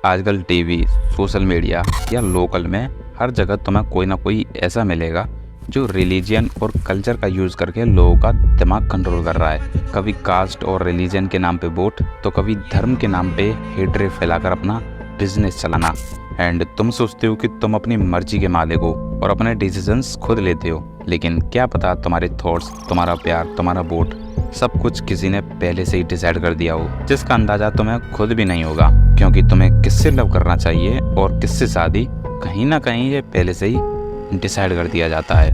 आजकल TV, social media या local में हर जगह तुम्हें कोई ना कोई ऐसा मिलेगा जो रिलीजन और कल्चर का यूज़ करके लोगों का दिमाग कंट्रोल कर रहा है। कभी कास्ट और रिलीजन के नाम पे वोट, तो कभी धर्म के नाम पे हेट्रेड फैलाकर अपना बिजनेस चलाना। एंड तुम सोचते हो कि तुम अपनी मर्जी के मालिक हो और अपने डिसीजंस खुद लेते हो, लेकिन क्या पता तुम्हारे थॉट्स, तुम्हारा प्यार, तुम्हारा वोट सब कुछ किसी ने पहले से ही डिसाइड कर दिया हो, जिसका अंदाज़ा तुम्हें खुद भी नहीं होगा। क्योंकि तुम्हें किससे लव करना चाहिए और किससे शादी, कहीं ना कहीं ये पहले से ही डिसाइड कर दिया जाता है।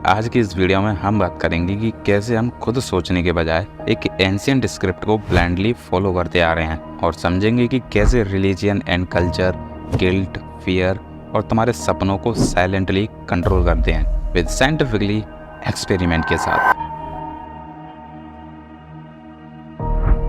आज की इस वीडियो में हम बात करेंगे कि कैसे हम खुद सोचने के बजाय एक एंशिएंट स्क्रिप्ट को ब्लाइंडली फॉलो करते आ रहे हैं, और समझेंगे कि कैसे religion and culture, guilt, fear और तुम्हारे सपनों को साइलेंटली कंट्रोल करते हैं विद साइंटिफिकली एक्सपेरिमेंट के साथ।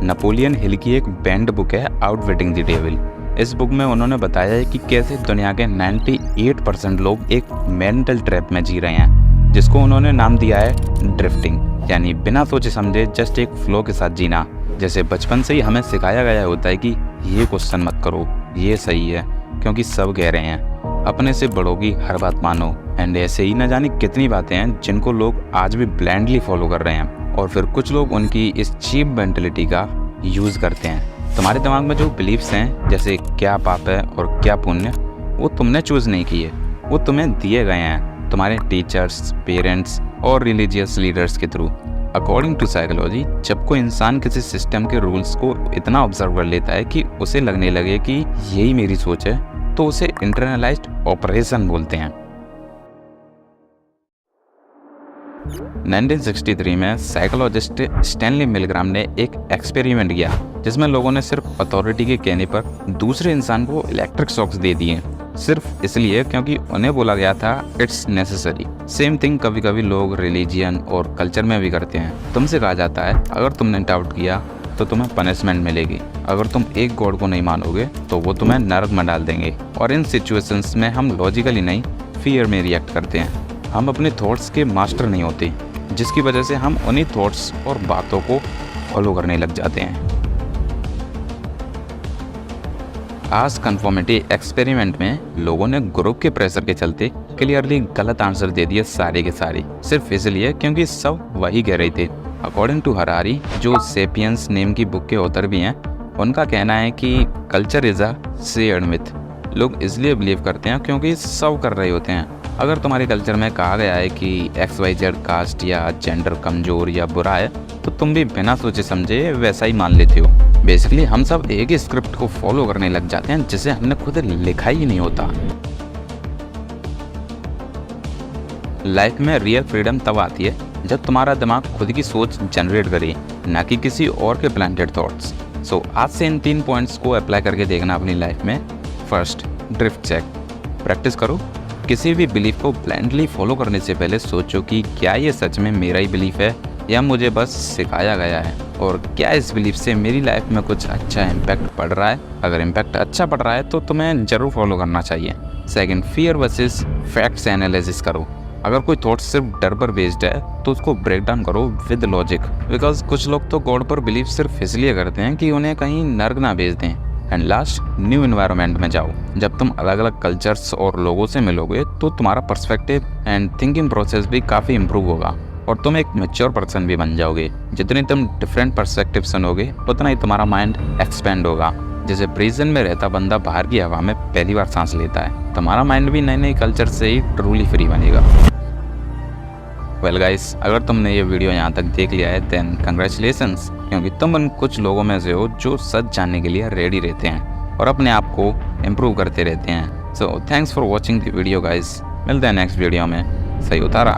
नेपोलियन हिल की एक बैंड बुक है आउटविटिंग द डेविल। इस बुक में उन्होंने बताया है कि कैसे दुनिया के 98% लोग एक मेंटल ट्रैप में जी रहे हैं, जिसको उन्होंने नाम दिया है ड्रिफ्टिंग, यानी बिना सोचे समझे जस्ट एक फ्लो के साथ जीना। जैसे बचपन से ही हमें सिखाया गया होता है कि ये क्वेश्चन मत करो, ये सही है क्योंकि सब कह रहे हैं, अपने से बड़ों की हर बात मानो। एंड ऐसे ही न जाने कितनी बातें हैं जिनको लोग आज भी ब्लाइंडली फॉलो कर रहे हैं, और फिर कुछ लोग उनकी इस चीप मेंटलिटी का यूज़ करते हैं। तुम्हारे दिमाग में जो बिलीफ्स हैं, जैसे क्या पाप है और क्या पुण्य, वो तुमने चूज़ नहीं किए, वो तुम्हें दिए गए हैं तुम्हारे टीचर्स, पेरेंट्स और रिलीजियस लीडर्स के थ्रू। अकॉर्डिंग टू साइकोलॉजी, जब कोई इंसान किसी सिस्टम के रूल्स को इतना ऑब्जर्व कर लेता है कि उसे लगने लगे कि यही मेरी सोच है, तो उसे इंटरनलाइज्ड ऑपरेशन बोलते हैं। 1963 में साइकोलॉजिस्ट स्टैनली मिलग्राम ने एक एक्सपेरिमेंट किया, जिसमें लोगों ने सिर्फ अथॉरिटी के कहने पर दूसरे इंसान को इलेक्ट्रिक शॉक्स दे दिए, सिर्फ इसलिए क्योंकि उन्हें बोला गया था इट्स नेसेसरी। सेम थिंग कभी कभी लोग रिलीजियन और कल्चर में भी करते हैं। तुमसे कहा जाता है अगर तुमने डाउट किया तो तुम्हें पनिशमेंट मिलेगी, अगर तुम एक गॉड को नहीं मानोगे तो वो तुम्हें नरक में डाल देंगे। और इन सिचुएशंस में हम लॉजिकली नहीं, फियर में रिएक्ट करते हैं। हम अपने थॉट्स के मास्टर नहीं होते, जिसकी वजह से हम उन्हीं थॉट्स और बातों को फॉलो करने लग जाते हैं। आज कन्फर्मिटी एक्सपेरिमेंट में लोगों ने ग्रुप के प्रेशर के चलते क्लियरली गलत आंसर दे दिए सारे के सारे, सिर्फ इसलिए क्योंकि सब वही कह रहे थे। अकॉर्डिंग टू हरारी, जो सेपियंस नेम की बुक के ऑथर भी हैं, उनका कहना है कि culture is a shared myth. लोग इसलिए बिलीव करते हैं क्योंकि सब कर रहे होते हैं। अगर तुम्हारे कल्चर में कहा गया है कि XYZ कास्ट या जेंडर कमज़ोर या बुरा है, तो तुम भी बिना सोचे समझे वैसा ही मान लेते हो। बेसिकली हम सब एक ही स्क्रिप्ट को फॉलो करने लग जाते हैं जिसे हमने खुद लिखा ही नहीं होता। लाइफ में रियल फ्रीडम तब आती है जब तुम्हारा दिमाग खुद की सोच जनरेट करे, ना कि किसी और के प्लांटेड थॉट्स। सो आज से इन 3 पॉइंट्स को अप्लाई करके देखना अपनी लाइफ में। First, drift check. प्रैक्टिस करो। किसी भी बिलीफ को ब्लाइंडली फॉलो करने से पहले सोचो कि क्या ये सच में मेरा ही बिलीफ है या मुझे बस सिखाया गया है, और क्या इस बिलीफ से मेरी लाइफ में कुछ अच्छा इम्पैक्ट पड़ रहा है। अगर इम्पैक्ट अच्छा पड़ रहा है तो तुम्हें ज़रूर फॉलो करना चाहिए। Second, fear versus facts analysis करो। अगर कोई थॉट सिर्फ डर पर बेस्ड है तो उसको ब्रेक डाउन करो विद लॉजिक, बिकॉज कुछ लोग तो गॉड पर बिलीव सिर्फ इसलिए करते हैं कि उन्हें कहीं नर्क ना भेज दें। एंड लास्ट, न्यू एनवायरनमेंट में जाओ। जब तुम अलग अलग कल्चर्स और लोगों से मिलोगे तो तुम्हारा पर्सपेक्टिव एंड थिंकिंग प्रोसेस भी काफ़ी इंप्रूव होगा, और तुम एक मैच्योर पर्सन भी बन जाओगे। जितनी तुम डिफरेंट पर्सपेक्टिव सुनोगे उतना ही तुम्हारा माइंड एक्सपेंड होगा। जैसे प्रिजन में रहता बंदा बाहर की हवा में पहली बार सांस लेता है, तुम्हारा माइंड भी नए नए कल्चर से ही ट्रूली फ्री बनेगा। वेल गाइस, अगर तुमने ये वीडियो यहाँ तक देख लिया है देन कंग्रेचुलेशंस, क्योंकि तुम उन कुछ लोगों में से हो जो सच जानने के लिए रेडी रहते हैं और अपने आप को इम्प्रूव करते रहते हैं। So thanks for watching the video guys. मिलते हैं नेक्स्ट वीडियो में। सही उतारा।